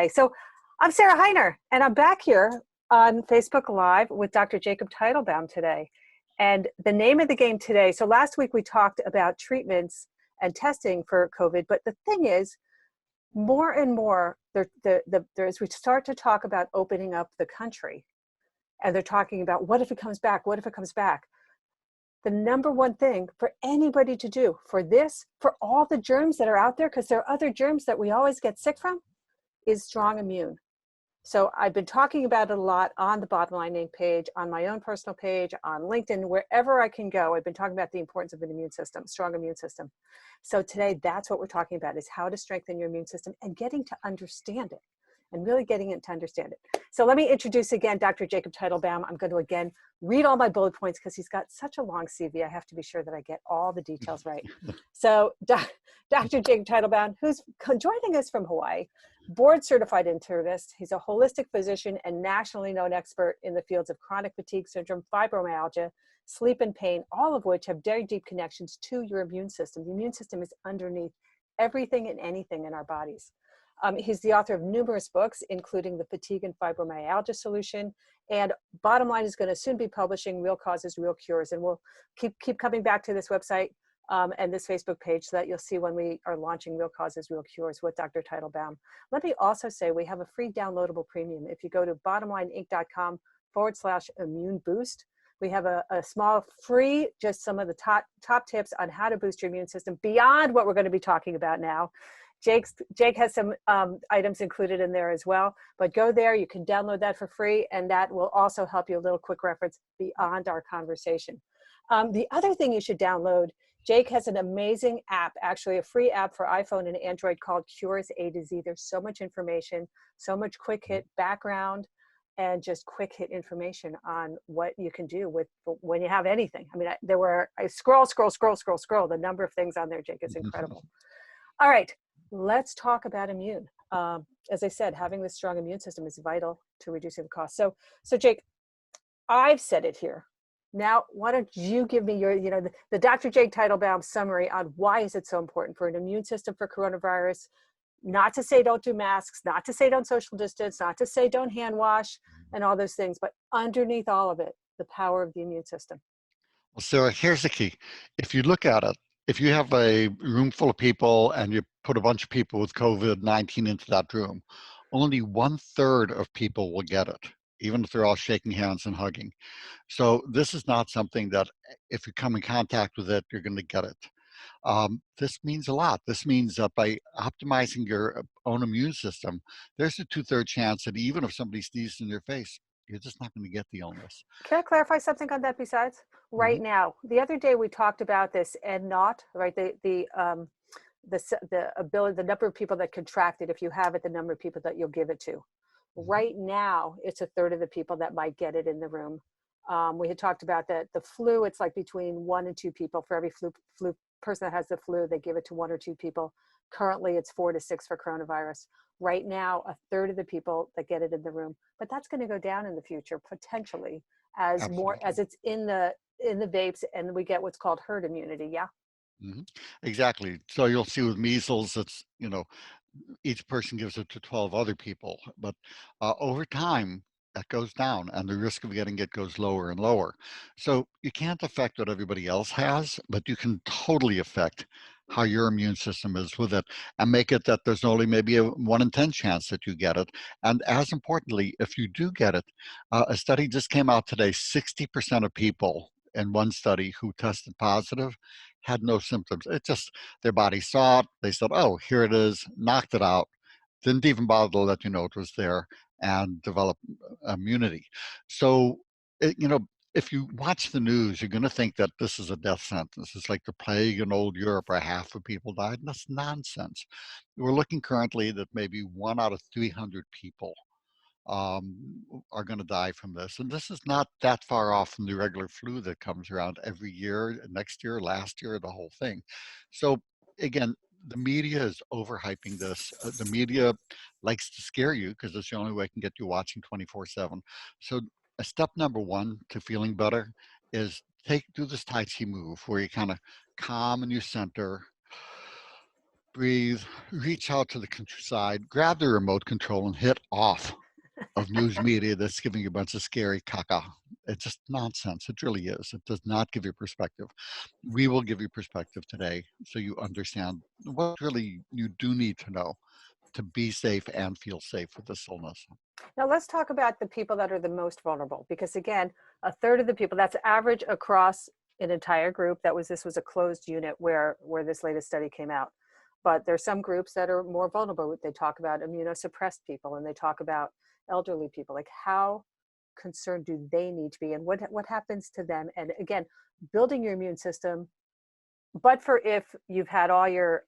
today. So I'm Sarah Hiner, and I'm back here on Facebook Live with Dr. Jacob Teitelbaum today. And the name of the game today, so last week we talked about treatments and testing for COVID, but the thing is, more and more, as we start to talk about opening up the country, and they're talking about what if it comes back, what if it comes back? The number one thing for anybody to do for this, for all the germs that are out there, because there are other germs that we always get sick from, is strong immune. So I've been talking about it a lot on the Bottom Line Inc. page, on my own personal page, on LinkedIn, wherever I can go. I've been talking about the importance of an immune system, strong immune system. So today, that's what we're talking about, is how to strengthen your immune system and getting to understand it, and really getting it to understand it. So let me introduce again Dr. Jacob Teitelbaum. I'm going to again read all my bullet points because he's got such a long CV. I have to be sure that I get all the details right. So Dr. Jacob Teitelbaum, who's joining us from Hawaii, board certified internist. He's a holistic physician and nationally known expert in the fields of chronic fatigue syndrome, fibromyalgia, sleep and pain, all of which have very deep connections to your immune system. The immune system is underneath everything and anything in our bodies. He's the author of numerous books, including The Fatigue and Fibromyalgia Solution, and Bottom Line is going to soon be publishing Real Causes, Real Cures, and we'll keep coming back to this website and this Facebook page so that you'll see when we are launching Real Causes, Real Cures with Dr. Teitelbaum. Let me also say we have a free downloadable premium. If you go to bottomlineinc.com/immune boost, we have a small free, just some of the top tips on how to boost your immune system beyond what we're going to be talking about now. Jake has some items included in there as well, but go there, you can download that for free, and that will also help you a little quick reference beyond our conversation. The other thing you should download, Jake has an amazing app, actually a free app for iPhone and Android called Cures A to Z. There's so much information, so much quick hit background, and just quick hit information on what you can do with when you have anything. I mean, I scroll. The number of things on there, Jake, is incredible. All right. Let's talk about immune. As I said, having this strong immune system is vital to reducing the cost. So Jake, I've said it here. Now, why don't you give me your, the Dr. Jake Teitelbaum summary on why is it so important for an immune system for coronavirus? Not to say don't do masks, not to say don't social distance, not to say don't hand wash and all those things, but underneath all of it, the power of the immune system. Well, Sarah, here's the key. If you look at it, if you have a room full of people and you put a bunch of people with COVID-19 into that room, only 1/3 of people will get it, even if they're all shaking hands and hugging. So this is not something that if you come in contact with it, you're going to get it. This means a lot. This means that by optimizing your own immune system, there's a 2/3 chance that even if somebody sneezes in your face, you're just not going to get the illness. Can I clarify something on that besides? Right now, the other day we talked about this and not, right? The ability, the number of people that contract it, if you have it, the number of people that you'll give it to. Right now, it's 1/3 of the people that might get it in the room. We had talked about that the flu, it's like between 1 and 2 people. For every flu person that has the flu, they give it to 1 or 2 people. Currently, it's 4 to 6 for coronavirus. Right now, 1/3 of the people that get it in the room, but that's going to go down in the future potentially as more as it's in the vapes, and we get what's called herd immunity. Yeah. Exactly. So you'll see with measles, it's each person gives it to 12 other people, but over time that goes down, and the risk of getting it goes lower and lower. So you can't affect what everybody else has, but you can totally affect how your immune system is with it, and make it that there's only maybe a 1 in 10 chance that you get it. And as importantly, if you do get it, a study just came out today, 60% of people in one study who tested positive had no symptoms. It just, their body saw it, they said, oh, here it is, knocked it out, didn't even bother to let you know it was there, and develop immunity. So, if you watch the news, you're going to think that this is a death sentence. It's like the plague in old Europe where half of people died. And that's nonsense. We're looking currently that maybe 1 out of 300 people are going to die from this. And this is not that far off from the regular flu that comes around every year, next year, last year, the whole thing. So again, the media is overhyping this. The media likes to scare you because it's the only way it can get you watching 24/7. So step number 1 to feeling better is do this Tai Chi move where you kind of calm and you center, breathe, reach out to the countryside, grab the remote control and hit off of news media that's giving you a bunch of scary caca. It's just nonsense. It really is. It does not give you perspective. We will give you perspective today so you understand what really you do need to know to be safe and feel safe with this illness. Now let's talk about the people that are the most vulnerable, because again, a third of the people, that's average across an entire group. This was a closed unit where this latest study came out. But there's some groups that are more vulnerable. They talk about immunosuppressed people and they talk about elderly people. Like, how concerned do they need to be, and what happens to them? And again, building your immune system, but for if you've had all your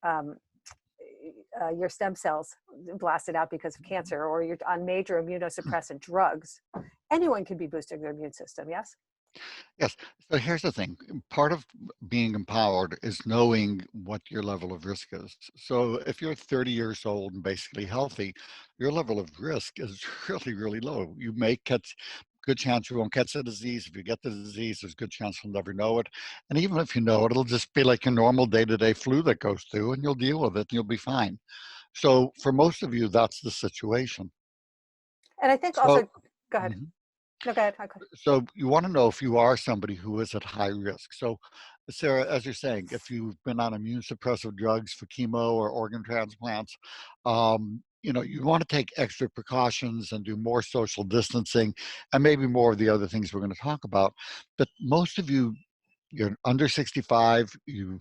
stem cells blasted out because of cancer, or you're on major immunosuppressant drugs, anyone can be boosting their immune system. Yes. Yes. So here's the thing. Part of being empowered is knowing what your level of risk is. So if you're 30 years old and basically healthy, your level of risk is really, really low. You may catch good chance you won't catch the disease. If you get the disease, there's good chance you'll never know it. And even if you know it, it'll just be like your normal day-to-day flu that goes through and you'll deal with it and you'll be fine. So for most of you, that's the situation. And I think So also, go ahead. mhm. No, go ahead. Okay. So you want to know if you are somebody who is at high risk. So Sarah, as you're saying, if you've been on immune suppressive drugs for chemo or organ transplants, you want to take extra precautions and do more social distancing and maybe more of the other things we're going to talk about. But most of you, you're under 65, you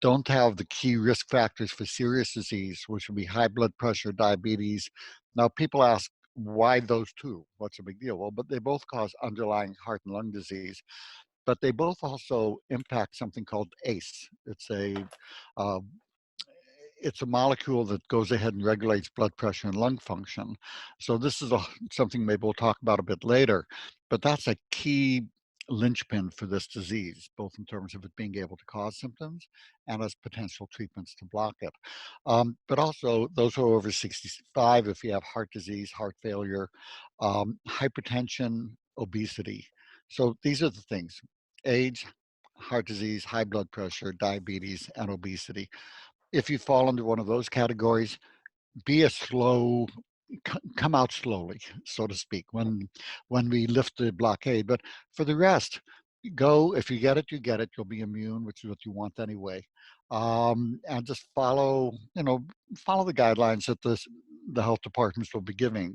don't have the key risk factors for serious disease, which would be high blood pressure, diabetes. Now, people ask, why those two? What's the big deal? Well, but they both cause underlying heart and lung disease, but they both also impact something called ACE. Uh, it's a molecule that goes ahead and regulates blood pressure and lung function. So this is something maybe we'll talk about a bit later, but that's a key linchpin for this disease, both in terms of it being able to cause symptoms and as potential treatments to block it. But also those who are over 65, if you have heart disease, heart failure, hypertension, obesity. So these are the things: age, heart disease, high blood pressure, diabetes, and obesity. If you fall into one of those categories, be a slow, come out slowly, so to speak, when we lift the blockade. But for the rest, go. If you get it, you get it. You'll be immune, which is what you want anyway. And just follow the guidelines that the health departments will be giving.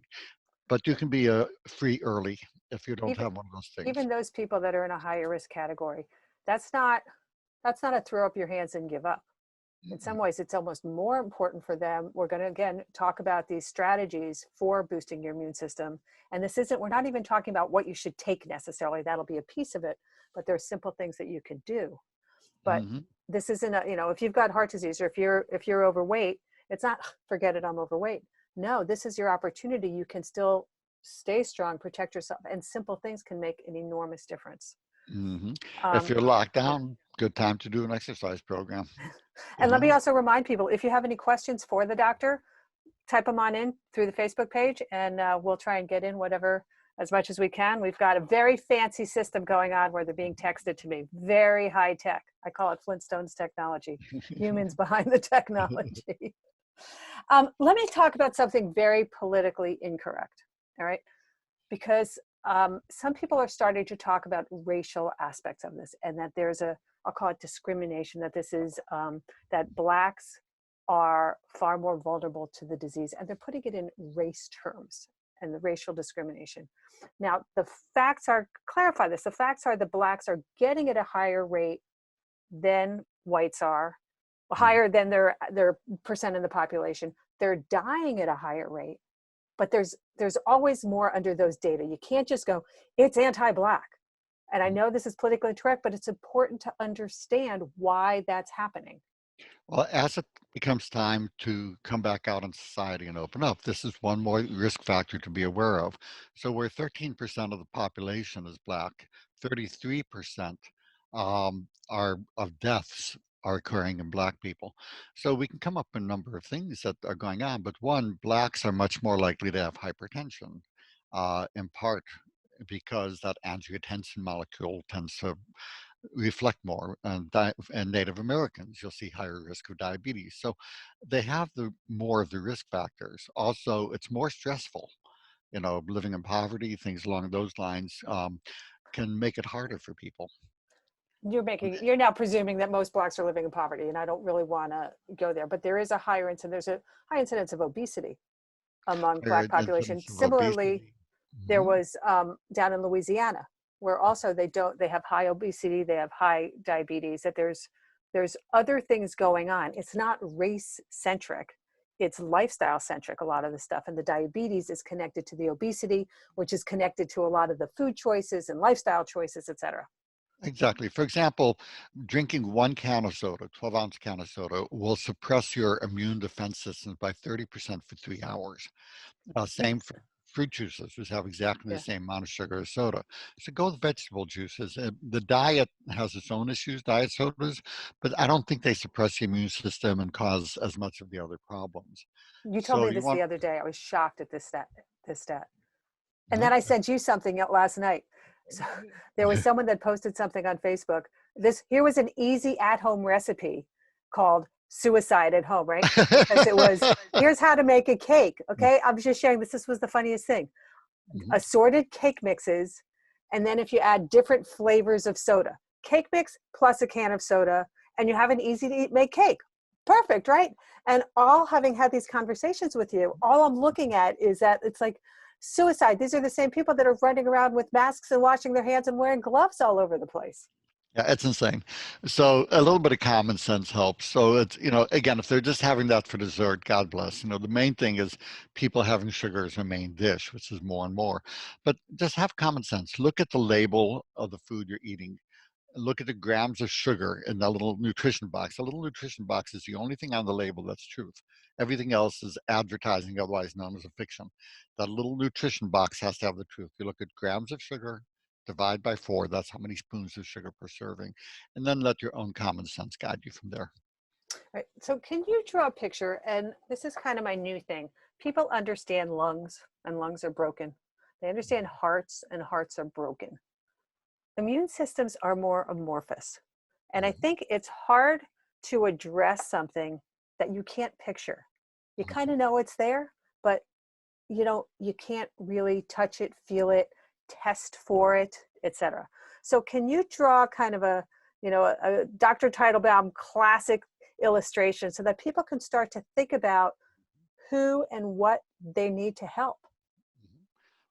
But you can be free early if you don't even have one of those things. even those people that are in a higher risk category, that's not that's not a throw up your hands and give up. In some ways, it's almost more important for them. We're going to again talk about these strategies for boosting your immune system. And we're not even talking about what you should take necessarily. That'll be a piece of it, but there's simple things that you can do. But Mm-hmm. this isn't if you've got heart disease, or if you're overweight, it's not forget it, I'm overweight. No, this is your opportunity. You can still stay strong, protect yourself, and simple things can make an enormous difference. Mm-hmm. If Um, you're locked yeah. down, good time to do an exercise program. You And let me know. also remind people, if you have any questions for the doctor, type them on in through the Facebook page, and we'll try and get in whatever as much as we can. We've got a very fancy system going on where they're being texted to me, very high tech. I call it Flintstones technology, humans behind the technology. Let me talk about something very politically incorrect, all right? Because some people are starting to talk about racial aspects of this, and that I'll call it discrimination, that this is, that Blacks are far more vulnerable to the disease, and they're putting it in race terms and the racial discrimination. Now, clarify this, the facts are the Blacks are getting at a higher rate than whites are, Mhm. higher than their percent in the population. They're dying at a higher rate, but there's always more under those data. You can't just go, it's anti-Black. And I know this is politically correct, but it's important to understand why that's happening. Well, as it becomes time to come back out in society and open up, this is one more risk factor to be aware of. So where 13% of the population is Black, 33% are of deaths are occurring in Black people. So we can come up with a number of things that are going on, but one, Blacks are much more likely to have hypertension, in part because that angiotensin molecule tends to reflect more. And Native Americans, you'll see higher risk of diabetes. So they have the more of the risk factors. Also, it's more stressful. Living in poverty, things along those lines can make it harder for people. You're now presuming that most blacks are living in poverty, and I don't really want to go there, but there is a higher incidence, there's a high incidence of obesity among Higher black population. incidence of Similarly, obesity. there Mhm. was down in Louisiana, where also they have high obesity, they have high diabetes, that there's other things going on. It's not race centric, it's lifestyle centric, a lot of the stuff. And the diabetes is connected to the obesity, which is connected to a lot of the food choices and lifestyle choices, et cetera. Exactly. For example, drinking 1 can of soda, 12-ounce can of soda, will suppress your immune defense systems by 30% for 3 hours. Same for fruit juices, which have exactly the Yeah. same amount of sugar as soda. So go with vegetable juices. The diet has its own issues, diet sodas, but I don't think they suppress the immune system and cause as much of the other problems. You told So me you this the want, other day. I was shocked at this stat. And then I okay. sent you something out last night. So there was someone that posted something on Facebook. Here was an easy at-home recipe called suicide at home, right? Because it was, here's how to make a cake. Okay. I'm just sharing this. This was the funniest thing. Mhm. Assorted cake mixes. And then if you add different flavors of soda, cake mix plus a can of soda, and you have an easy to eat, make cake. Perfect, right? And all having had these conversations with you, all I'm looking at is that it's like suicide. These are the same people that are running around with masks and washing their hands and wearing gloves all over the place. Yeah, it's insane. So a little bit of common sense helps. So it's, again, if they're just having that for dessert, God bless. The main thing is people having sugar as a main dish, which is more and more. But just have common sense. Look at the label of the food you're eating. Look at the grams of sugar in that little nutrition box. The little nutrition box is the only thing on the label that's truth. Everything else is advertising, otherwise known as a fiction. That little nutrition box has to have the truth. You look at grams of sugar, divide by 4, that's how many spoons of sugar per serving, and then let your own common sense guide you from there. Right. So can you draw a picture? And this is kind of my new thing. People understand lungs and lungs are broken. They understand hearts and hearts are broken. Immune systems are more amorphous. And I Mhm, think it's hard to address something that you can't picture. You kind mhm. of know it's there, but you can't really touch it, feel it, test for it, etc. So can you draw kind of a Dr. Teitelbaum classic illustration so that people can start to think about who and what they need to help?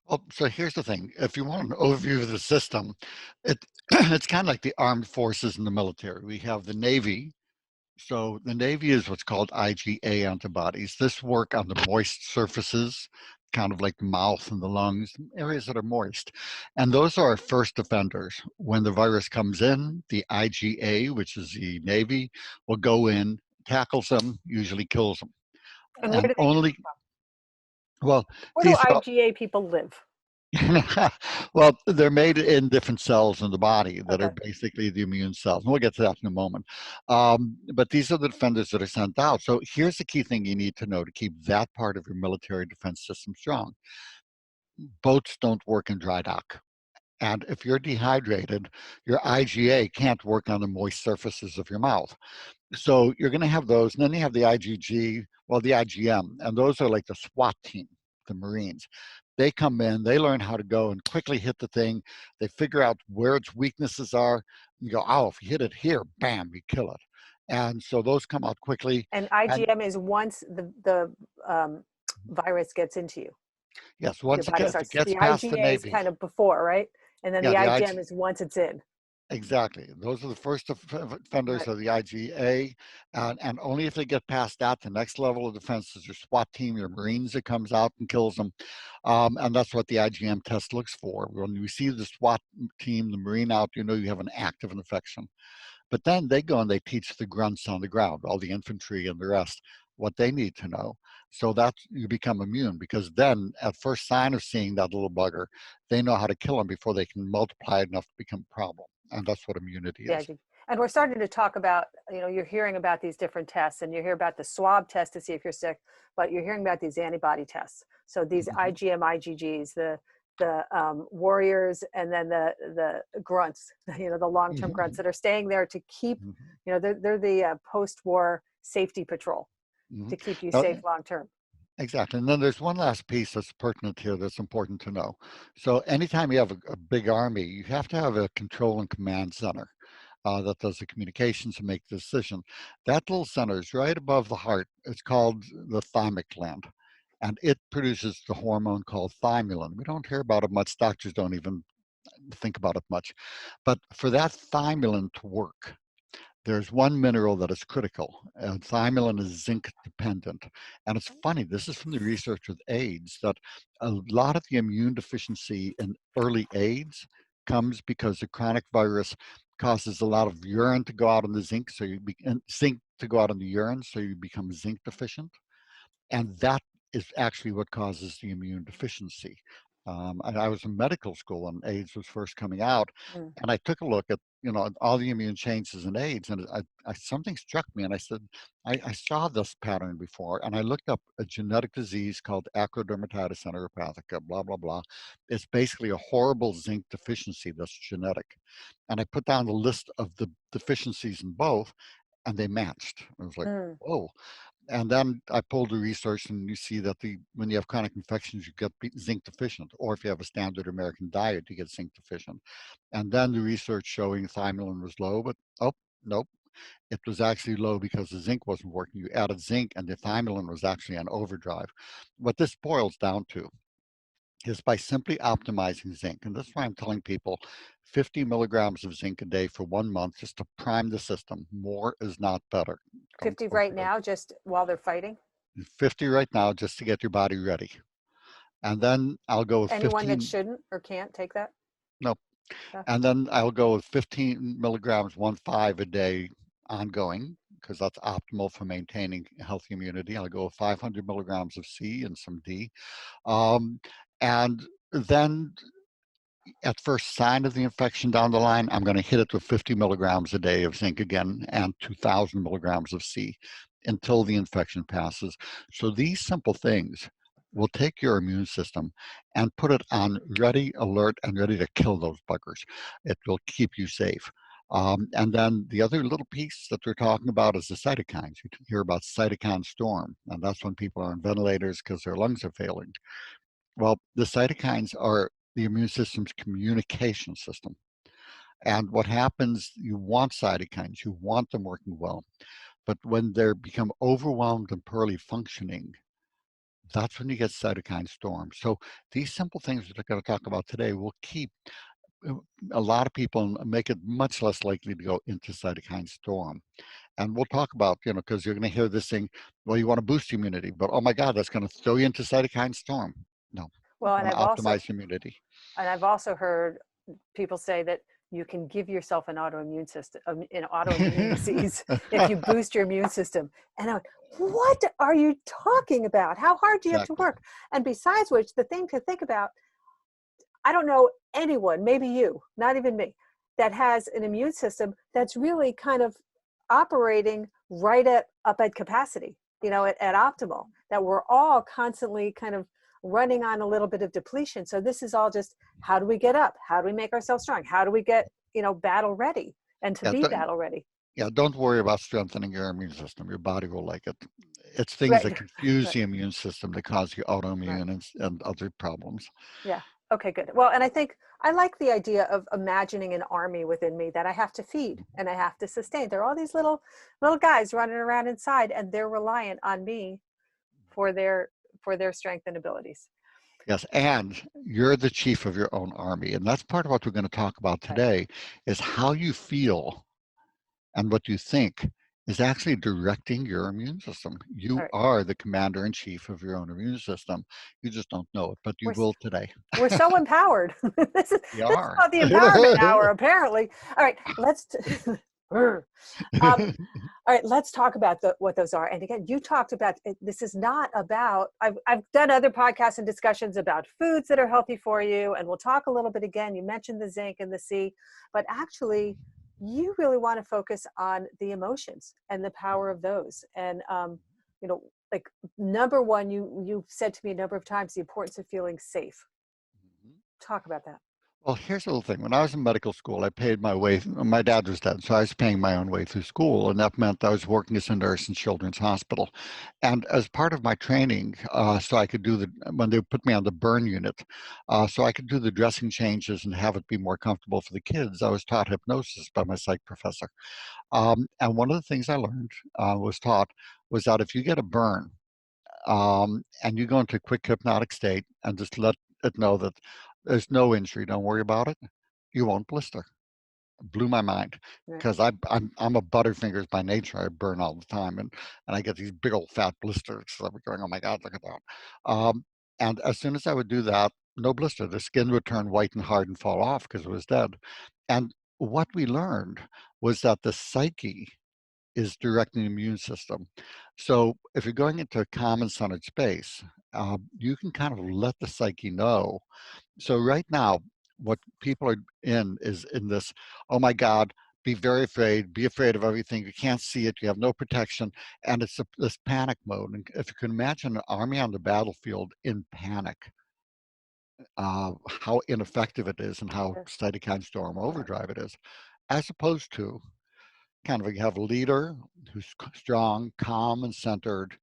Well, so here's the thing. If you want an overview of the system, it it's kind of like the armed forces in the military. We have the Navy. So the Navy is what's called IgA antibodies. This work on the moist surfaces, kind of like the mouth and the lungs, areas that are moist. And those are our first offenders. When the virus comes in, the IgA, which is the Navy, will go in, tackles them, usually kills them. And where And do they come only, from? well, Where do these are IgA people live? well, they're made in different cells in the body that are Okay. basically the immune cells. And we'll get to that in a moment. But these are the defenders that are sent out. So here's the key thing you need to know to keep that part of your military defense system strong. Boats don't work in dry dock. And if you're dehydrated, your IgA can't work on the moist surfaces of your mouth. So you're going to have those. And then you have the IgG, well, the IgM, and those are like the SWAT team, the Marines. They come in, they learn how to go and quickly hit the thing. They figure out where its weaknesses are. You go, oh, if you hit it here, bam, you kill it. And so those come out quickly. And And IgM is once the virus gets into you, yes, your once it body gets, if it starts. gets The past the IgA is Navy, kind of before, right? And then yeah, the the IgM IG, is once it's in. exactly. Those are the first offenders Right. of the IgA, and only if they get past that, the next level of defense is your SWAT team, your Marines that comes out and kills them, and that's what the IgM test looks for. When you see the SWAT team, the Marine out, you know you have an active infection. But then they go and they teach the grunts on the ground, all the infantry and the rest, what they need to know. So that you become immune because then at first sign of seeing that little bugger, they know how to kill them before they can multiply enough to become a problem. And that's what immunity Yeah. is. And we're starting to talk about, you're hearing about these different tests and you hear about the swab test to see if you're sick, but you're hearing about these antibody tests. So these Mhm. IgM, IgGs, warriors, and then the grunts, the long-term grunts Mhm. that are staying there to keep, Mhm. they're the post-war safety patrol Mhm. to keep you Now, safe long-term. exactly. And then there's one last piece that's pertinent here that's important to know. So anytime you have a big army, you have to have a control and command center that does the communications and make the decision. That little center is right above the heart. It's called the thymic gland. And it produces the hormone called thymulin. We don't hear about it much. Doctors don't even think about it much. But for that thymulin to work, there's one mineral that is critical. Thymolin is zinc dependent. And it's funny, this is from the research with AIDS, that a lot of the immune deficiency in early AIDS comes because the chronic virus causes a lot of urine to go out in the zinc, and zinc to go out in the urine, so you become zinc deficient. And that is actually what causes the immune deficiency. And I was in medical school when AIDS was first coming out, Mm. and I took a look at all the immune changes in AIDS, and something struck me, and I said, I saw this pattern before, and I looked up a genetic disease called acrodermatitis enteropathica, blah blah blah. It's basically a horrible zinc deficiency that's genetic, and I put down the list of the deficiencies in both, and they matched. I was like, Mm. whoa. And then I pulled the research, and you see that when you have chronic infections, you get zinc deficient, or if you have a standard American diet, you get zinc deficient. And then the research showing thymolin was low, but oh, nope, it was actually low because the zinc wasn't working. You added zinc, and the thymolin was actually on overdrive. What this boils down to is by simply optimizing zinc, and that's why I'm telling people 50 milligrams of zinc a day for 1 month just to prime the system. More is not better. Don't 50 right overdose. now, just while they're fighting. 50 right now just to get your body ready. And then I'll go with Anyone that 15, shouldn't or can't take that? no, Yeah. and then I'll go with 15 milligrams, 1.5 a day ongoing, because that's optimal for maintaining healthy immunity. I'll go with 500 milligrams of C and some D. Um, and then at first sign of the infection down the line, I'm going to hit it with 50 milligrams a day of zinc again and 2,000 milligrams of C until the infection passes. So these simple things will take your immune system and put it on ready, alert, and ready to kill those buggers. It will keep you safe. And then the other little piece that we're talking about is the cytokines. You can hear about cytokine storm, and that's when people are on ventilators because their lungs are failing. Well, the cytokines are the immune system's communication system. And what happens, you want cytokines, you want them working well. But when they become overwhelmed and poorly functioning, that's when you get cytokine storm. So these simple things that we're going to talk about today will keep uh, a lot of people and make it much less likely to go into cytokine storm. And we'll talk about, because you're going to hear this thing, well, you want to boost immunity, but oh my God, that's going to throw you into cytokine storm. No, you Well, want to optimize immunity. and I've also heard people say that you can give yourself an autoimmune system, an autoimmune disease, if you boost your immune system. And I'm like, what are you talking about? How hard do you have to Exactly. work? And besides which, the thing to think about, I don't know anyone, maybe you, not even me, that has an immune system that's really kind of operating right at up at capacity, at optimal, that we're all constantly kind of running on a little bit of depletion. So this is all just, how do we get up? How do we make ourselves strong? How do we get, battle ready and to Yeah, be battle ready? don't worry about strengthening your immune system. Your body will like it. It's things Right. that confuse Right. the immune system that cause you Right. autoimmune and other problems. Yeah. Okay, good. Well, and I think I like the idea of imagining an army within me that I have to feed and I have to sustain. There are all these little guys running around inside, and they're reliant on me for their strength and abilities. Yes, and you're the chief of your own army. And that's part of what we're going to talk about Right. today is how you feel and what you think is actually directing your immune system. All You right. are the commander in chief of your own immune system. You just don't know it, but you We're will today. we're so empowered. this is You this is are. called the empowerment hour, apparently. All right, um, all right, let's talk about what those are. And again, you talked about it, this is not about, I've done other podcasts and discussions about foods that are healthy for you. And we'll talk a little bit again. You mentioned the zinc and the C, but actually you really want to focus on the emotions and the power of those. And, like number one, you've said to me a number of times, the importance of feeling safe. Talk about that. Well, here's the little thing. When I was in medical school, I paid my way. My dad was dead, so I was paying my own way through school, and that meant I was working as a nurse in Children's Hospital. And as part of my training, so I could do when they put me on the burn unit, so I could do the dressing changes and have it be more comfortable for the kids, I was taught hypnosis by my psych professor. And one of the things I learned, was taught, was that if you get a burn, and you go into a quick hypnotic state and just let it know that there's no injury, don't worry about it, you won't blister. Blew my mind Right. because I'm a butterfingers by nature. I burn all the time, and I get these big old fat blisters. So I'm going, oh my God, look at that. And as soon as I would do that, no blister. The skin would turn white and hard and fall off because it was dead. And what we learned was that the psyche is directing the immune system. So if you're going into a common centered space, you can kind of let the psyche know. So right now, what people are in is in this, oh my God, be very afraid, be afraid of everything. You can't see it, you have no protection. And it's this panic mode. And if you can imagine an army on the battlefield in panic, how ineffective it is and how Yes. cytokine storm overdrive it is, as opposed to kind of you have a leader who's strong, calm, and centered,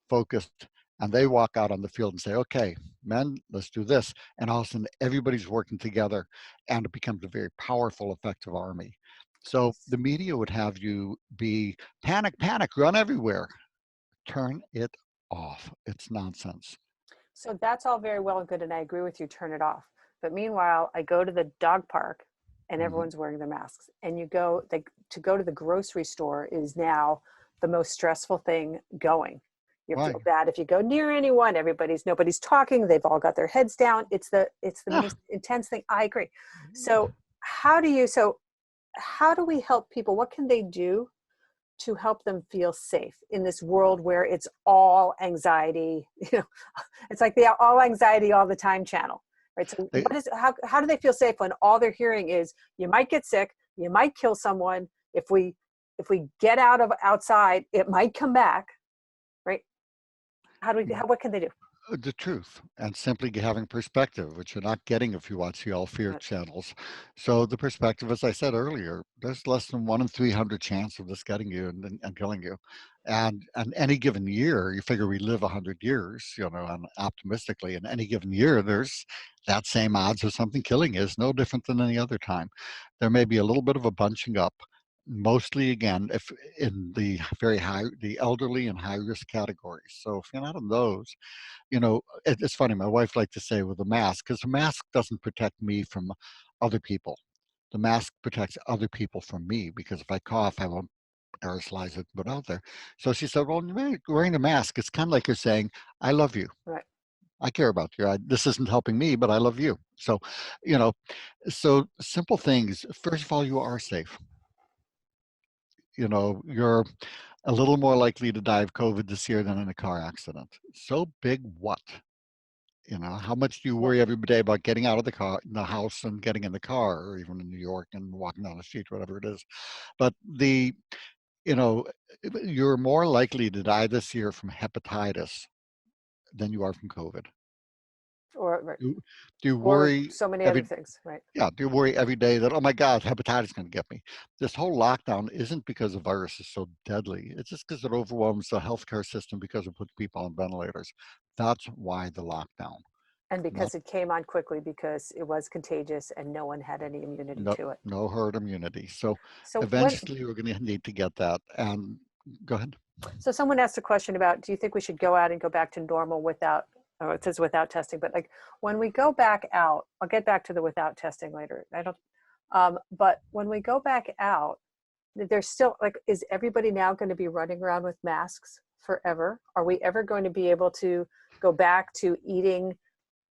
focused, and they walk out on the field and say, okay, men, let's do this. And all of a sudden, everybody's working together, and it becomes a very powerful, effective army. So the media would have you be panic, panic, run everywhere. Turn it off. It's nonsense. So that's all very well and good, and I agree with you, turn it off. But meanwhile, I go to the dog park and Mhm. everyone's wearing their masks. And to go to the grocery store is now the most stressful thing going. You Right. feel bad if you go near anyone, nobody's talking, they've all got their heads down. It's the Yeah. most intense thing. I agree. So how do we help people? What can they do to help them feel safe in this world where it's all anxiety? It's like the all anxiety all the time channel, right? So They, how do they feel safe when all they're hearing is you might get sick, you might kill someone, if we get out of outside it might come back, right? What can they do? the truth and simply having perspective, which you're not getting if you watch the all fear Yeah, channels. So the perspective, as I said earlier, there's less than 1 in 300 chance of this getting you and killing you. And any given year, you figure we live 100 years, and optimistically, in any given year, there's that same odds of something killing you. Is no different than any other time. There may be a little bit of a bunching up, mostly again, if in the very high, the elderly and high risk categories. So if you're not in those, it's funny. My wife liked to say with a mask, because the mask doesn't protect me from other people. The mask protects other people from me, because if I cough, I won't aerosolize it and put it out there. So she said, well, wearing a mask, it's kind of like you're saying, I love you. right. I care about you. This isn't helping me, but I love you. So, you know, so simple things. First of all, you are safe. You're a little more likely to die of COVID this year than in a car accident. So big what? How much do you Well, worry every day about getting out of the house and getting in the car, or even in New York and walking down the street, whatever it is. But you know, you're more likely to die this year from hepatitis than you are from COVID. or right, Do, do you or worry so many other every, things, right? yeah, do you worry every day that, oh my God, hepatitis is going to get me? This whole lockdown isn't because the virus is so deadly. It's just because it overwhelms the healthcare system because it puts people on ventilators. That's why the lockdown. And Not because it came on quickly because it was contagious and no one had any immunity No, to it. no herd immunity. So So when eventually we're going to need to get that. And go ahead. So someone asked a question about, do you think we should go out and go back to normal without, oh, it says without testing, but like when we go back out, I'll get back to the without testing later. I don't, but when we go back out, there's still like, is everybody now going to be running around with masks forever? Are we ever going to be able to go back to eating?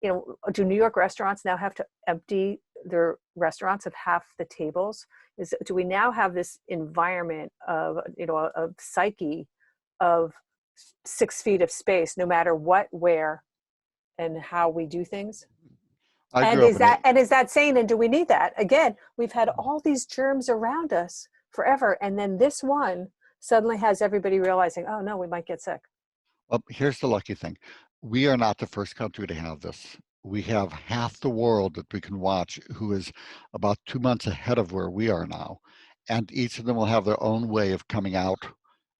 Do New York restaurants now have to empty their restaurants of half the tables? Do we now have this environment of, a psyche of 6 feet of space, no matter what, where, and how we do things? I And grew up is in it. that sane? And do we need that? Again, we've had all these germs around us forever, and then this one suddenly has everybody realizing, oh no, we might get sick. Well, here's the lucky thing. We are not the first country to have this. we have half the world that we can watch who is about 2 months ahead of where we are now. And each of them will have their own way of coming out,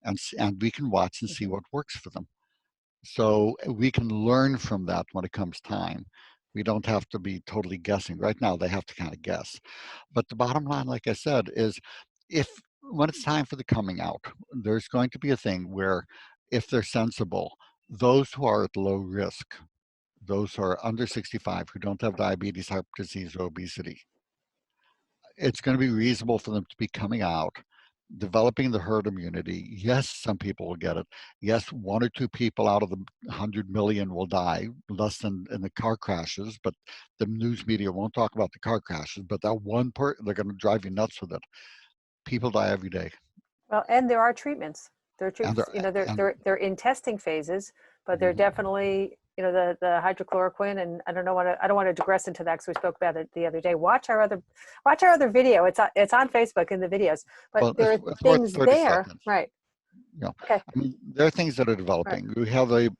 and we can watch and see Mhm. what works for them. So we can learn from that when it comes time. We don't have to be totally guessing. Right now, they have to kind of guess. But the bottom line, like I said, is if when it's time for the coming out, there's going to be a thing where if they're sensible, those who are at low risk, those who are under 65, who don't have diabetes, heart disease, or obesity, it's going to be reasonable for them to be coming out, developing the herd immunity. Yes, some people will get it. Yes, 1 or 2 people out of the 100 million will die, less than in the car crashes, but the news media won't talk about the car crashes, but that they're going to drive you nuts with it. People die every day. Well, and there are treatments. There are And treatments. they're, You know, they're and they're they're in testing phases, but they're mhm. definitely, you know, the hydrochloroquine. And I don't want to digress into that because we spoke about it the other day. Watch our other video. It's on Facebook in the videos. But Well, there are it's worth things 30 there, seconds. right? You know, Okay, I mean, there are things that are right. developing. We have the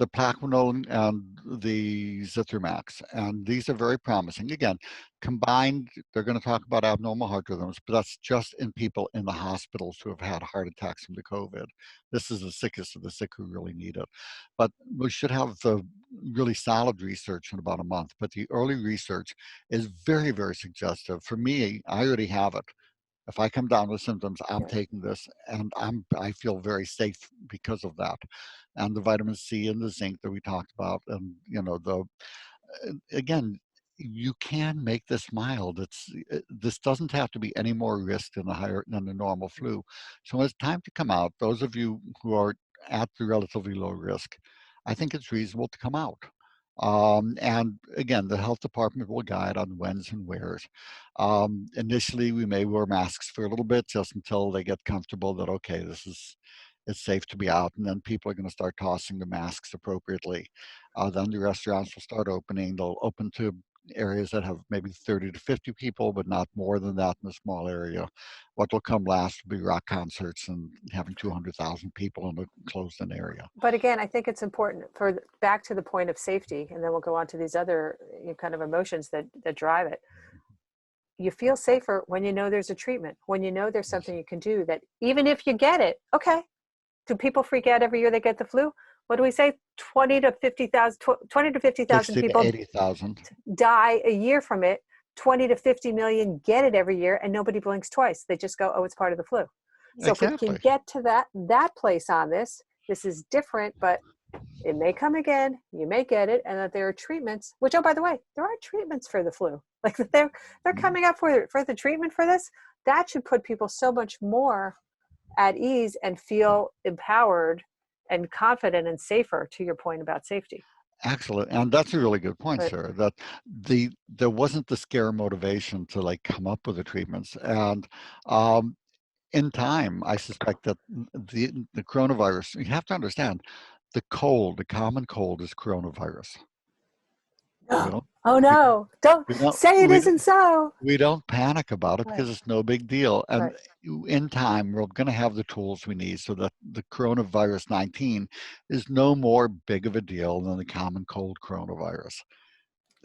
Plaquenil and the Zithromax, and these are very promising. Again, combined, they're going to talk about abnormal heart rhythms, but that's just in people in the hospitals who have had heart attacks from the COVID. This is the sickest of the sick who really need it. But we should have the really solid research in about a month. But the early research is very, very suggestive. For me, I already have it. If I come down with symptoms, I'm Right. taking this, and I feel very safe because of that. And the vitamin C and the zinc that we talked about, and the again, you can make this mild. This doesn't have to be any more risk than the normal flu. So when it's time to come out, those of you who are at the relatively low risk, I think it's reasonable to come out. And again, the health department will guide on whens and wheres. Initially, we may wear masks for a little bit just until they get comfortable that, okay, it's safe to be out, and then people are going to start tossing the masks appropriately. Then the restaurants will start opening. They'll open to areas that have maybe 30 to 50 people, but not more than that in a small area. What will come last will be rock concerts and having 200,000 people in a closed-in area. But again, I think it's important for back to the point of safety, and then we'll go on to these other, kind of emotions that drive it. You feel safer when you know there's a treatment, when you know there's Yes. something you can do, that even if you get it, okay. Do people freak out every year they get the flu? What do we say? 20 to 50,000 60 to people 80,000. die a year from it. 20 to 50 million get it every year, and nobody blinks twice. They just go, oh, it's part of the flu. So if we can Exactly. get to that place on this is different, but it may come again. You may get it, and that there are treatments. Which, oh, by the way, there are treatments for the flu. Like they're Mhm. coming up for the treatment for this. That should put people so much more at ease and feel empowered and confident and safer, to your point about safety. Excellent, and that's a really good point, Right. sir. That there wasn't the scare motivation to like come up with the treatments, and um, in time, I suspect that the coronavirus. You have to understand, the common cold, is coronavirus. We No. don't Oh we no. Don't we don't say it we isn't so. we don't panic about it Right. because it's no big deal. And Right. in time, we're going to have the tools we need so that the coronavirus 19 is no more big of a deal than the common cold coronavirus.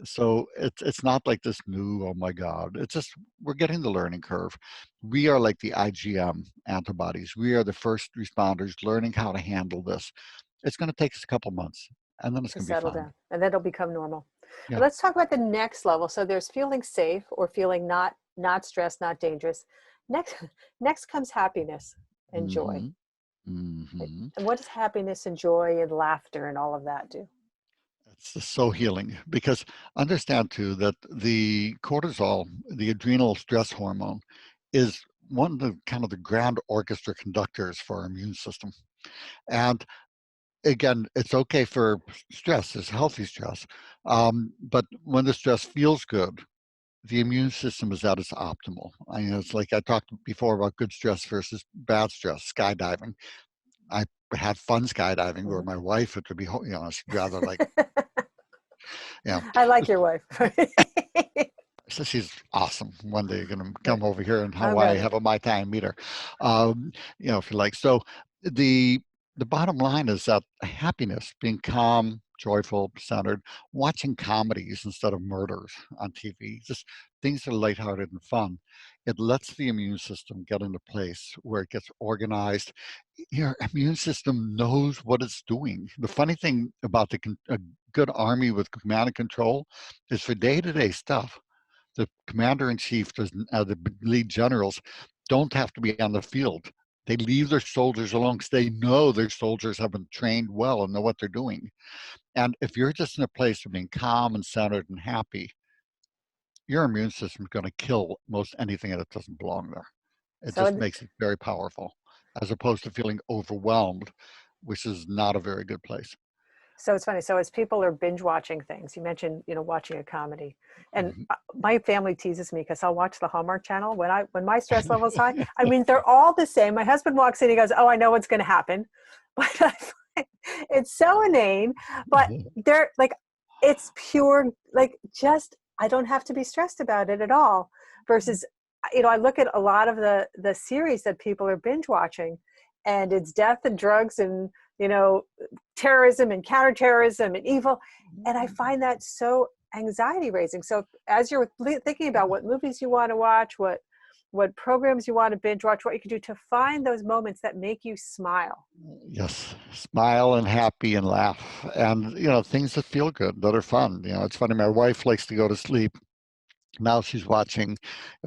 So it's not like this new, oh my God. It's just we're getting the learning curve. We are like the IgM antibodies. We are the first responders learning how to handle this. It's going to take us a couple months, and then it's To going to be settle fine. down. And then it'll become normal. Yeah. Let's talk about the next level. So there's feeling safe or feeling not stressed, not dangerous. Next next comes happiness and joy. Hmm. Hmm. And what does happiness and joy and laughter and all of that do? It's so healing because understand too that the cortisol, the adrenal stress hormone, is one of the kind of the grand orchestra conductors for our immune system. And again, it's okay for stress, it's healthy stress. But when the stress feels good, the immune system is at its optimal. I mean, it's like I talked before about good stress versus bad stress, skydiving. I had fun skydiving where Mhm. my wife had to be, she'd rather like, you know, I like your wife. so she's awesome. One day you're going to Right. come over here in I'm Hawaii, ready. have a Mai Tai and meet her. If you like. So the the bottom line is that happiness, being calm, joyful, centered, watching comedies instead of murders on TV, just things that are lighthearted and fun. It lets the immune system get into place where it gets organized. Your immune system knows what it's doing. The funny thing about a good army with command and control is for day-to-day stuff, the commander in chief, the lead generals, don't have to be on the field. They leave their soldiers alone because they know their soldiers have been trained well and know what they're doing. And if you're just in a place of being calm and centered and happy, your immune system is going to kill most anything that doesn't belong there. It So just makes it very powerful, as opposed to feeling overwhelmed, which is not a very good place. So it's funny. So as people are binge watching things, you mentioned, watching a comedy, and Mhm. my family teases me because I'll watch the Hallmark Channel when my stress level's high. I mean, they're all the same. My husband walks in, he goes, "Oh, I know what's going to happen," but I find it's so inane. But they're like, it's pure, like, just I don't have to be stressed about it at all. Versus, I look at a lot of the series that people are binge watching, and it's death and drugs and you know terrorism and counterterrorism and evil, and I find that so anxiety raising. So as you're thinking about what movies you want to watch, what programs you want to binge watch, what you can do to find those moments that make you smile. Yes, smile and happy and laugh, and things that feel good, that are fun. It's funny. My wife likes to go to sleep. Now she's watching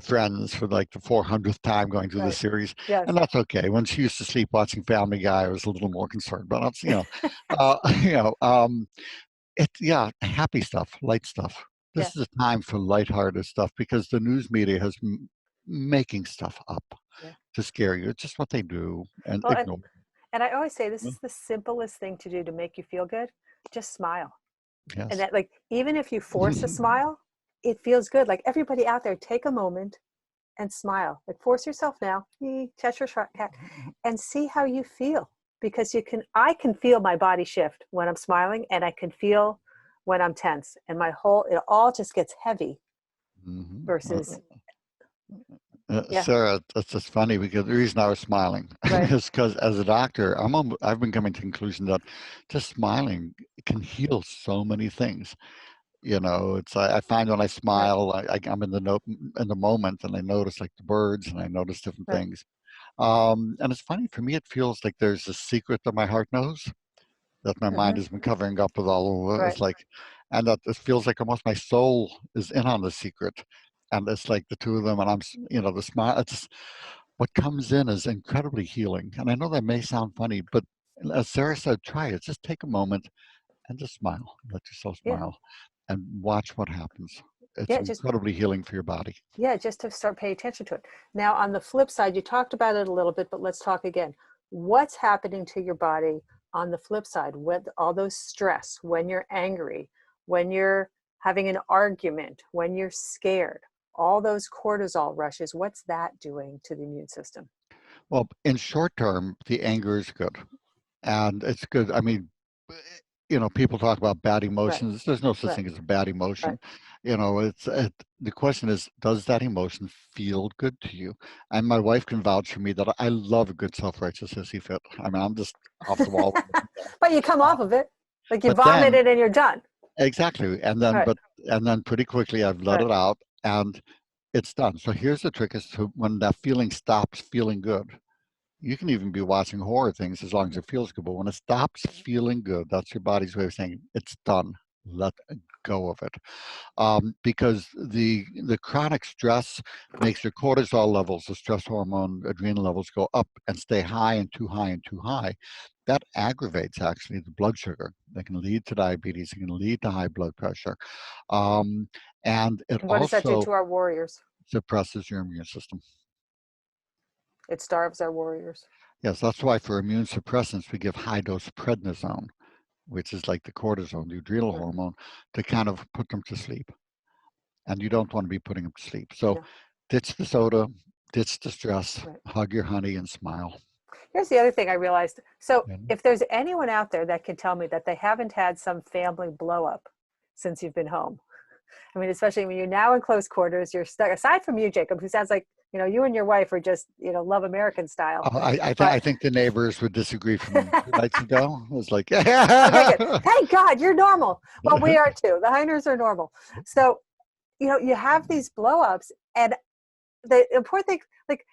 Friends for like the 400th time, going through the Right. series, Yes. and that's okay. When she used to sleep watching Family Guy, I was a little more concerned, but it's uh, you know, um, yeah, happy stuff, light stuff. Yeah. This is a time for lighthearted stuff because the news media has making stuff up Yeah. to scare you. It's just what they do, and Well, ignore. and I always say this is the simplest thing to do to make you feel good. Just smile. And Yes. that, like, even if you force a smile, it feels good. Like, everybody out there, take a moment and smile. Like, force yourself now, Cheshire Cat, and see how you feel. Because I can feel my body shift when I'm smiling, and I can feel when I'm tense, and it all just gets heavy. Mhm. Versus, yeah, Sarah, that's just funny because the reason I was smiling right, is because as a doctor, I've been coming to the conclusion that just smiling can heal so many things. I find when I right, smile, I'm in the in the moment, and I notice like the birds, and I notice different right, things. And it's funny for me; it feels like there's a secret that my heart knows that my mind hmm, has been covering up with all over. right, It's like, and that it feels like almost my soul is in on the secret, and it's like the two of them, and the smile. It's what comes in is incredibly healing. And I know that may sound funny, but as Sarah said, try it. Just take a moment and just smile. Let yourself yeah, smile, and watch what happens. It's yeah, just incredibly healing for your body. yeah, just to start paying attention to it. Now, on the flip side, you talked about it a little bit, but let's talk again. What's happening to your body on the flip side with all those stress, when you're angry, when you're having an argument, when you're scared, all those cortisol rushes, what's that doing to the immune system? Well, in short term, the anger is good. And it's good. I mean, people talk about bad Right, emotions. There's no such right, thing as a bad right. emotion. The question is, does that emotion feel good to you? And my wife can vouch for me that I love a good self-righteous hissy fit. I mean, I'm just off the wall. But you come Uh, off of it, like you but vomit then, it and you're done. exactly, and then, Right, pretty quickly I've let right. it out, and it's done. So here's the trick: is to when that feeling stops feeling good. You can even be watching horror things as long as it feels good. But when it stops feeling good, that's your body's way of saying it's done. Let go of it. Because the chronic stress makes your cortisol levels, the stress hormone, adrenal levels go up and stay high and too high and too high. That aggravates actually the blood sugar. That can lead to diabetes. It can lead to high blood pressure. Um, and it And what does that do also to our warriors? suppresses your immune system. It starves our warriors. Yes, that's why for immune suppressants, we give high dose prednisone, which is like the cortisone, the adrenal Mm, hormone, to kind of put them to sleep. And you don't want to be putting them to sleep. So no, ditch the soda, ditch the stress, right. hug your honey and smile. Here's the other thing I realized. So, And if there's anyone out there that can tell me that they haven't had some family blow up since you've been home, I mean, especially when you're now in close quarters, you're stuck, aside from you, Jacob, who sounds like You and your wife are just, love American style. I But think the neighbors would disagree from 2 nights ago. It was like, okay, good. Thank God you're normal. Well, we are too. The Heiners are normal. So, you have these blow ups, and the important thing, like,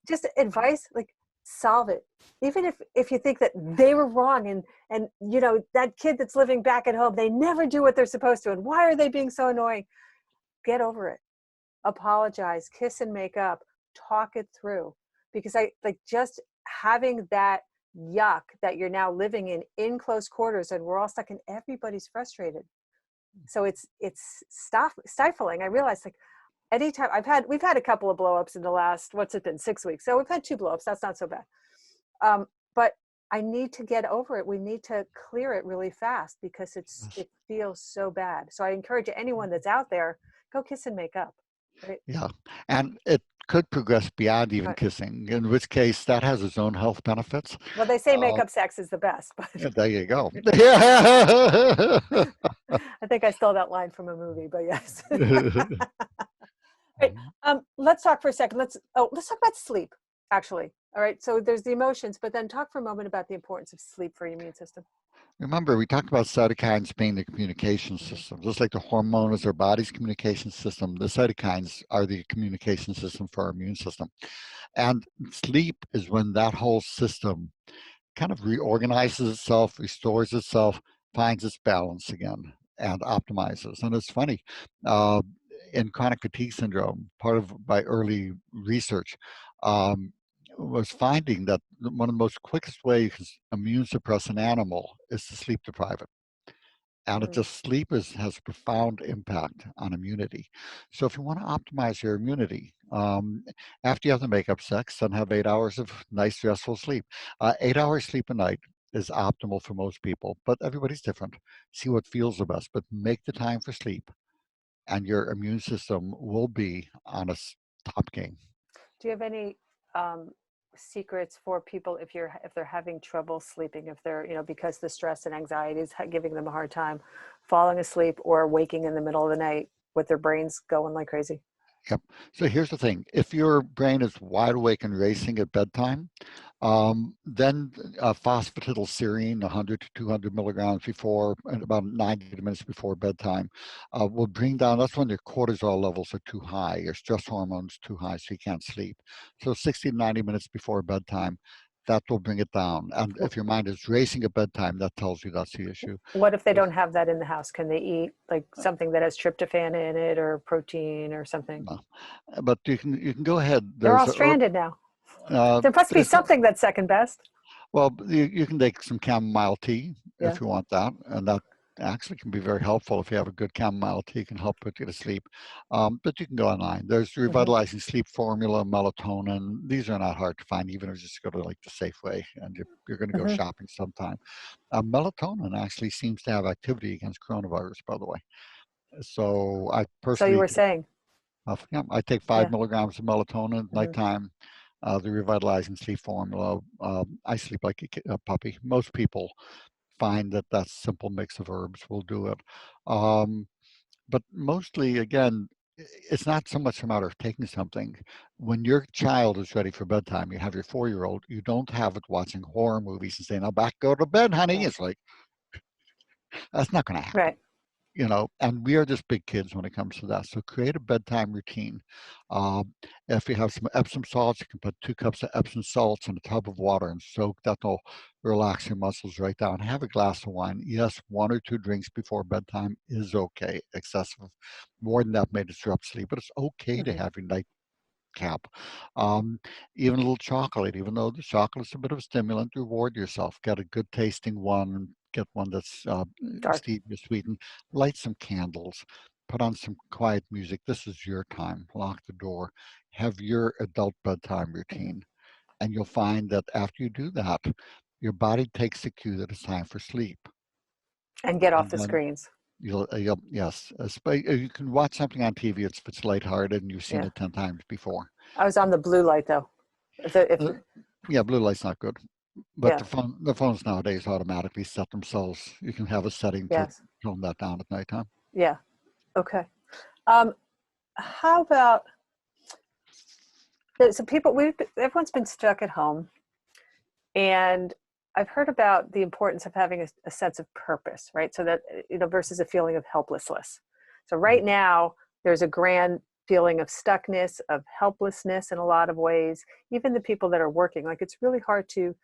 just advice, like, solve it. Even if you think that they were wrong, and that kid that's living back at home, they never do what they're supposed to, and why are they being so annoying? Get over it. Apologize, kiss and make up, talk it through. Because I like just having that yuck that you're now living in close quarters, and we're all stuck, and everybody's frustrated. So it's stifling. I realized, like, anytime we've had a couple of blowups in the last, what's it been, 6 weeks. So we've had 2 blowups. That's not so bad. But I need to get over it. We need to clear it really fast because it feels so bad. So I encourage anyone that's out there, go kiss and make up. Right? Yeah, and it could progress beyond even Right. kissing, in which case that has its own health benefits. Well, they say Uh, makeup sex is the best, but yeah, there you go. I think I stole that line from a movie, but yes. Right. Let's talk for a second. Let's talk about sleep, actually. All right. So there's the emotions, but then talk for a moment about the importance of sleep for your immune system. Remember, we talked about cytokines being the communication Mm-hmm. system. Just like the hormone is our body's communication system, the cytokines are the communication system for our immune system. And sleep is when that whole system kind of reorganizes itself, restores itself, finds its balance again, and optimizes. And it's funny, uh, in chronic fatigue syndrome, part of my early research um, was finding that one of the most quickest ways to immune suppress an animal is to sleep deprive it. And it Mm-hmm. just sleep has a profound impact on immunity. So if you want to optimize your immunity, after you have the makeup sex, then have 8 hours of nice restful sleep. 8 hours sleep a night is optimal for most people, but everybody's different. See what feels the best, but make the time for sleep, and your immune system will be on a top game. Do you have any um, secrets for people if they're having trouble sleeping, if they're because the stress and anxiety is giving them a hard time falling asleep or waking in the middle of the night with their brains going like crazy? Yep. So here's the thing. If your brain is wide awake and racing at bedtime, then phosphatidylserine, 100 to 200 milligrams before, and about 90 minutes before bedtime, will bring down, that's when your cortisol levels are too high, your stress hormones too high, so you can't sleep. So 60 to 90 minutes before bedtime, that will bring it down. And if your mind is racing at bedtime, that tells you that's the issue. What if they don't have that in the house? Can they eat like something that has tryptophan in it or protein or something? No. But you can go ahead. They're all stranded now. There must be There's something that's second best. Well, you can take some chamomile tea Yeah. if you want that, and that actually can be very helpful if you have a good chamomile tea, can help put you to sleep. But you can go online. There's Hmm. revitalizing sleep formula, melatonin. These are not hard to find, even if you just go to like the Safeway and you're going to go Hmm. shopping sometime. Melatonin actually seems to have activity against coronavirus, by the way. So I So you personally, were saying, yeah, I take five yeah. milligrams of melatonin at Hmm. nighttime, the revitalizing sleep formula. I sleep like a puppy. Most people find that that simple mix of herbs will do it. Um, but mostly, again, it's not so much a matter of taking something. When your child is ready for bedtime, you have your 4-year-old, you don't have it watching horror movies and saying, now back, go to bed, honey. Right. It's like, that's not going to happen. Right. And we are just big kids when it comes to that. So create a bedtime routine. Um, if you have some Epsom salts, you can put 2 cups of Epsom salts in a tub of water and soak. That'll relax your muscles right down. Have a glass of wine. Yes, 1 or 2 drinks before bedtime is okay. Excessive, more than that may disrupt sleep, but it's okay to Hmm. have your night cap. Um, Even a little chocolate, even though the chocolate's a bit of a stimulant, reward yourself. Get a good tasting one, get one that's Dark. stevia sweetened, light some candles, put on some quiet music. This is your time. Lock the door. Have your adult bedtime Hmm. routine. And you'll find that after you do that, your body takes the cue that it's time for sleep. And get off And the then screens. yes, you can watch something on TV if it's lighthearted and you've seen Yeah. it 10 times before. I was on the blue light though. If Uh, yeah, blue light's not good. But yeah. the phones nowadays automatically set themselves. You can have a setting to Yes. tone that down at nighttime. Yeah. Okay. Um, how about So everyone's been stuck at home, and I've heard about the importance of having a sense of purpose, right? So that, versus a feeling of helplessness. So right now, there's a grand feeling of stuckness, of helplessness in a lot of ways. Even the people that are working, like it's really hard to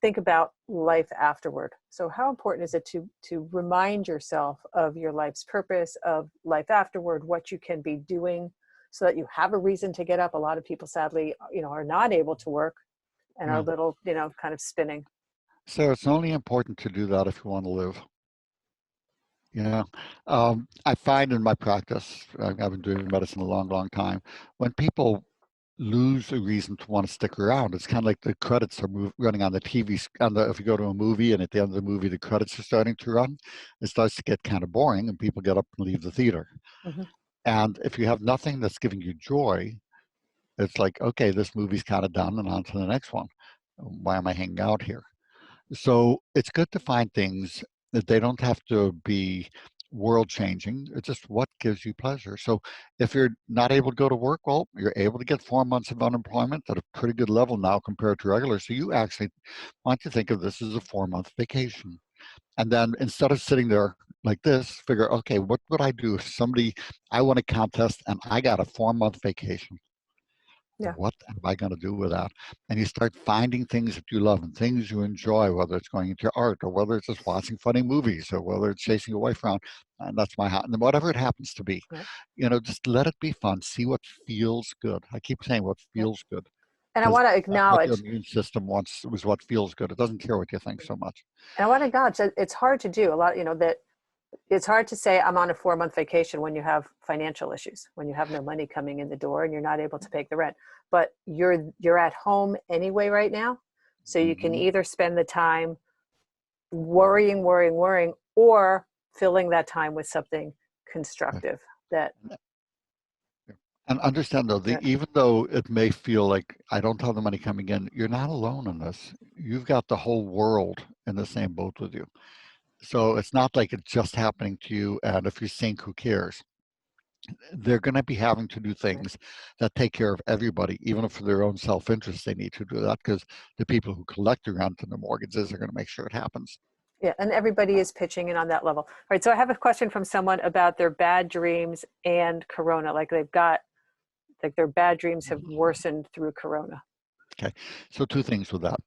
think about life afterward. So how important is it to remind yourself of your life's purpose, of life afterward, what you can be doing so that you have a reason to get up? A lot of people sadly, are not able to work and are Yeah. little, kind of spinning. So it's only important to do that if you want to live. Yeah. I find in my practice, I've been doing medicine a long, long time, when people lose a reason to want to stick around, it's kind of like the credits are running on the TV. If you go to a movie and at the end of the movie, the credits are starting to run, it starts to get kind of boring and people get up and leave the theater. Hmm. And if you have nothing that's giving you joy, it's like, okay, this movie's kind of done and on to the next one. Why am I hanging out here? So it's good to find things that they don't have to be world changing. It's just what gives you pleasure. So if you're not able to go to work, well, you're able to get 4 months of unemployment at a pretty good level now compared to regular. So you actually want to think of this as a 4 month vacation. And then instead of sitting there like this, figure, okay, what would I do if I won a contest and I got a 4 month vacation? Yeah. What am I going to do with that? And you start finding things that you love and things you enjoy, whether it's going into art or whether it's just watching funny movies or whether it's chasing your wife around. And that's my and whatever it happens to be, Right. just let it be fun. See what feels good. I keep saying what Yeah. feels good And I because want to that's what your acknowledge, immune system wants, was what feels good. It doesn't care what you think so much. that it's hard to do a lot, that it's hard to say I'm on a 4 month vacation when you have financial issues, when you have no money coming in the door and you're not able to pay the rent. But you're at home anyway right now. So you can Hmm. either spend the time worrying, or filling that time with something constructive that, And understand though, that even though it may feel like I don't have the money coming in, you're not alone in this. You've got the whole world in the same boat with you. So it's not like it's just happening to you. And if you sink, who cares? They're going to be having to do right. things that take care of everybody, even if for their own self-interest, they need to do that because the people who collect the rent and the mortgages are going to make sure it happens. Yeah, and everybody is pitching in on that level. All right, so I have a question from someone about their bad dreams and corona. Like their bad dreams have worsened through corona. Okay, so two things with that.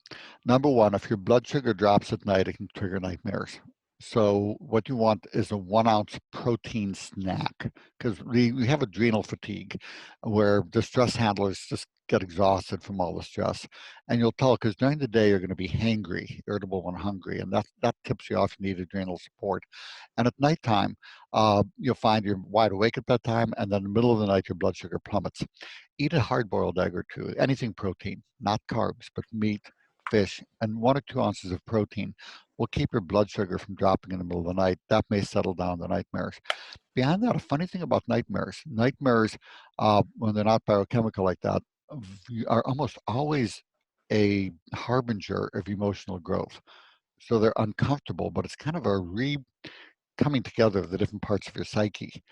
Number one, if your blood sugar drops at night, it can trigger nightmares. So what you want is a 1 ounce protein snack because we have adrenal fatigue where the stress handlers just get exhausted from all the stress. And you'll tell because during the day you're going to be hangry, irritable and hungry, and that tips you off you need adrenal support. And at nighttime, you'll find you're wide awake at that time, and then in the middle of the night your blood sugar plummets. Eat a hard-boiled egg or two, anything protein, not carbs, but meat, fish, and 1 or 2 ounces of protein will keep your blood sugar from dropping in the middle of the night. That may settle down the nightmares. Beyond that, a funny thing about nightmares, when they're not biochemical like that, are almost always a harbinger of emotional growth. So they're uncomfortable, but it's kind of a coming together of the different parts of your psyche.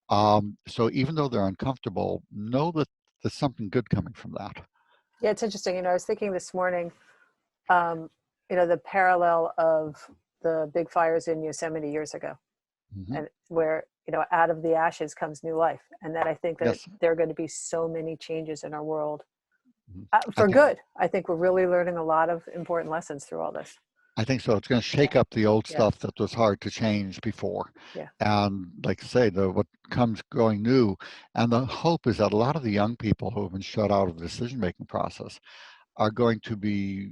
So even though they're uncomfortable, know that there's something good coming from that. Yeah, it's interesting. I was thinking this morning, um, the parallel of the big fires in Yosemite years ago, Hmm. and where, out of the ashes comes new life. And that I think that Yes. there are going to be so many changes in our world, Mhm. I for think good. I think we're really learning a lot of important lessons through all this. I think so. It's going to Yeah, shake up the old yeah, stuff that was hard to change before. yeah. And like I say, what comes going new. And the hope is that a lot of the young people who have been shut out of the decision-making process are going to be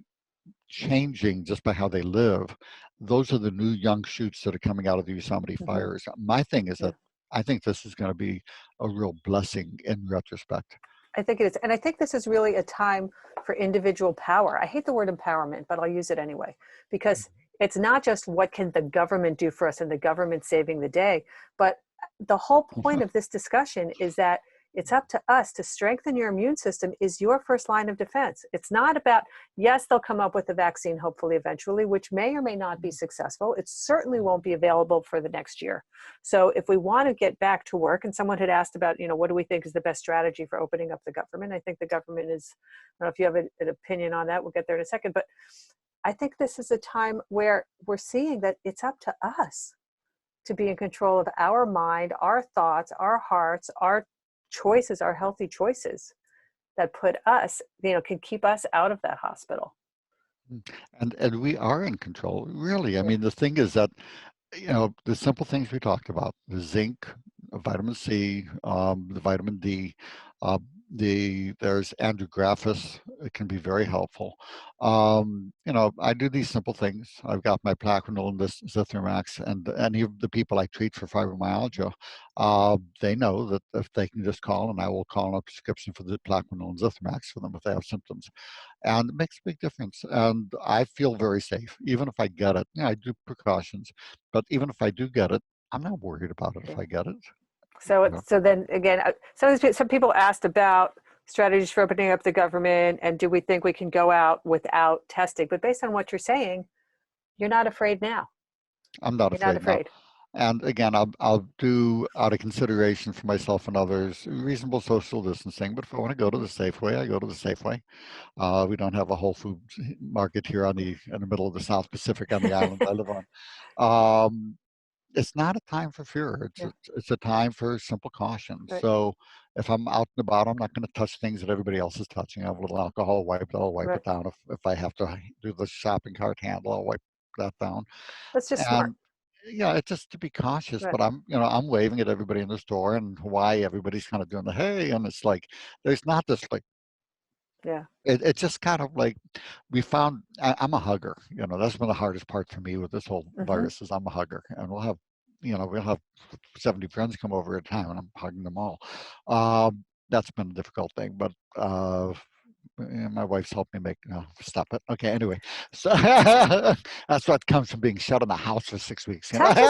changing just by how they live. Those are the new young shoots that are coming out of the Yosemite Hmm. fires. My thing is Yeah. that I think this is going to be a real blessing in retrospect. I think it is. And I think this is really a time for individual power. I hate the word empowerment, but I'll use it anyway, because it's not just what can the government do for us and the government saving the day, but the whole point of this discussion is that It's up to us to strengthen your immune system is your first line of defense. It's not about, yes, they'll come up with a vaccine hopefully eventually, which may or may not be successful. It certainly won't be available for the next year. So if we want to get back to work, and someone had asked about, what do we think is the best strategy for opening up the government? I think the government is, I don't know if you have an opinion on that, we'll get there in a second, but I think this is a time where we're seeing that it's up to us to be in control of our mind, our thoughts, our hearts, our choices, our healthy choices that put us, can keep us out of that hospital. And we are in control, really. I Yeah. mean, the thing is that, the simple things we talked about, the zinc, vitamin C, the vitamin D, uh, there's andrographis. It can be very helpful. I do these simple things. I've got my Plaquenil and this Zithromax, and any of the people I treat for fibromyalgia, they know that if they can just call, and I will call on a prescription for the Plaquenil and Zithromax for them if they have symptoms, and it makes a big difference. And I feel very safe, even if I get it. Yeah, I do precautions, but even if I do get it, I'm not worried about it if Yeah. I get it. So, You know, so then again, some people asked about strategies for opening up the government and do we think we can go out without testing? But based on what you're saying, you're not afraid now. I'm not You're not afraid now. afraid. And again, I'll do, out of consideration for myself and others, reasonable social distancing. But if I want to go to the Safeway, I go to the Safeway. We don't have a Whole Foods market here in the middle of the South Pacific on the island I live on. Um, it's not a time for fear. Yeah, It's a time for simple caution. right, So if I'm out and about, I'm not going to touch things that everybody else is touching. I have a little alcohol wipe. I'll wipe right. it down. If I have to do the shopping cart handle, I'll wipe that down. That's just smart. And yeah, it's just to be cautious. Right. But I'm waving at everybody in the store. In Hawaii, everybody's kind of doing the hey, and it's like there's not this like Yeah. it's just kind of like we found. I'm a hugger. That's been the hardest part for me with this whole Mm-hmm. virus is I'm a hugger, and we'll have 70 friends come over at a time, and I'm hugging them all. That's been a difficult thing, but my wife's helped me make stop it. Okay, anyway, so that's what comes from being shut in the house for 6 weeks. Touch is,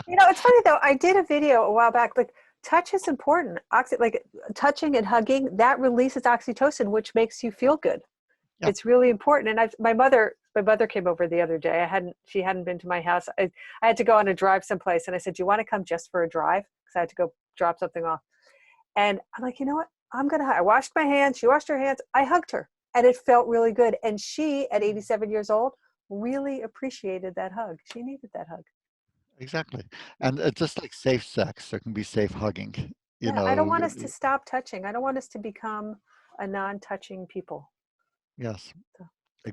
it's funny though. I did a video a while back. Like, touch is important. Like touching and hugging, that releases oxytocin, which makes you feel good. Yeah, It's really important. And my mother came over the other day. She hadn't been to my house. I had to go on a drive someplace, and I said, "Do you want to come just for a drive?" Because I had to go drop something off. And I'm like, you know what? I washed my hands. She washed her hands. I hugged her, and it felt really good. And she, at 87 years old, really appreciated that hug. She needed that hug. exactly. And it's just like safe sex, there can be safe hugging. You Yeah, I don't know, want us to stop touching. I don't want us to become a non-touching people. yes, So,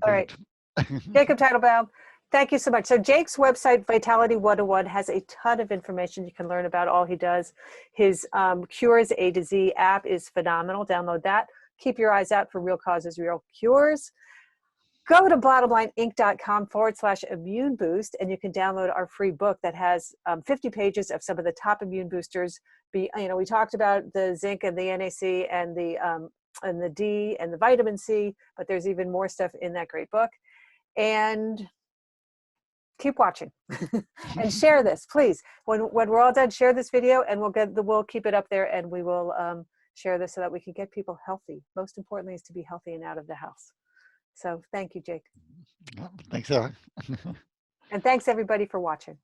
all right. agreed. Jacob Teitelbaum, thank you so much. So Jake's website, Vitality 101, has a ton of information you can learn about all he does. His Cures A to Z app is phenomenal. Download that. Keep your eyes out for Real Causes, Real Cures. Go to bottomlineinc.com/immune boost, and you can download our free book that has 50 pages of some of the top immune boosters. We talked about the zinc and the NAC and the D and the vitamin C, but there's even more stuff in that great book. And keep watching and share this, please. When we're all done, share this video, and we'll keep it up there, and we will share this so that we can get people healthy. Most importantly is to be healthy and out of the house. So thank you, Jake. Thanks, Sarah. And thanks everybody for watching.